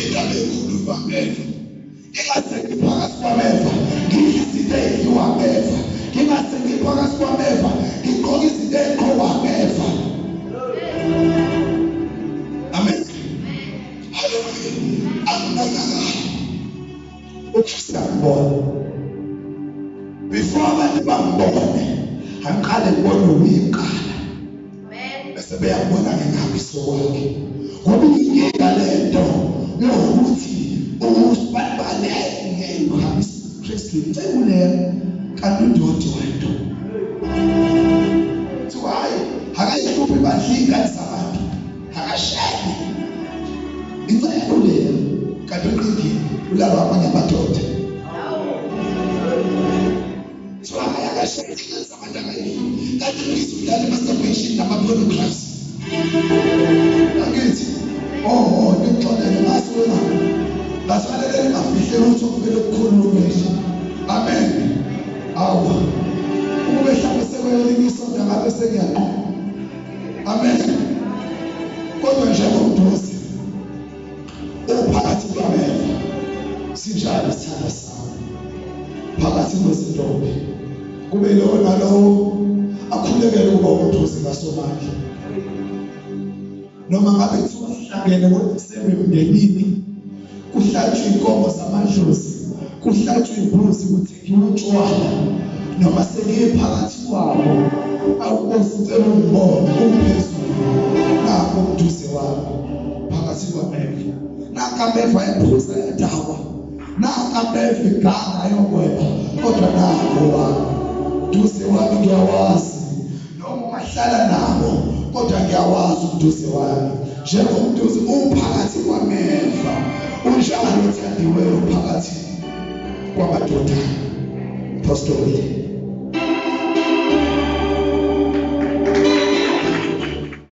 indaba ekhuluma ngeva ingasengi phakathi kwameva ngiyizinto eziwa ngeva ngingasengi phakathi kwameva ngigqoka izinto eziqhokwa ngeva. Amen. Hallelujah. Akubonakala ukufisabona before abantu bambone aqale ngibone uyiqala bese beyabona ngengabiso kwakhe ngoba inkinga lento yokuthi usibaleke ngehamisa Kristu icekuleyo kanti uDodo wento so hayi akayihluphi badlinga zabantu akashaya icekuleyo kanti uqingile ulaba abanye amadoda so akashaya zabantu akayihluphi kanti izulale masturbation nama-pornography angithi ngikuxolele masona basalele ngafihle ukuthi kumele ukukhulume nje. Amen. Awu ukube mhlawumbe sekwelile isonto ngabe sengiyaqo. Amen. Kodwa njengomduzi uphakathi kwameva sinjalo isithanda sami phakathi kwezintombi kube lowo nalowo akhulekele ukuba umduzi kaSomandla noma ngabe kuthiwa sihlangene kodwa emndenini kuhlatshwe inkomo zamadlozi kuhlatshwe imbuzi kuthengiwe utshwala noma seliphakathi kwabo awukosi ucela umbone uphezulu nakho umduze wami phakathi kwameva nakameva ephuza yadawa nakameva iganga yokweba kodwa nakho wami duze wami ngiyawazi noma ungahlala nabo kodwa ngiyawazi umduze wami njengomduze uphakathi kwameva unjalo uthandiweyo phakathi kwamadoda apostoli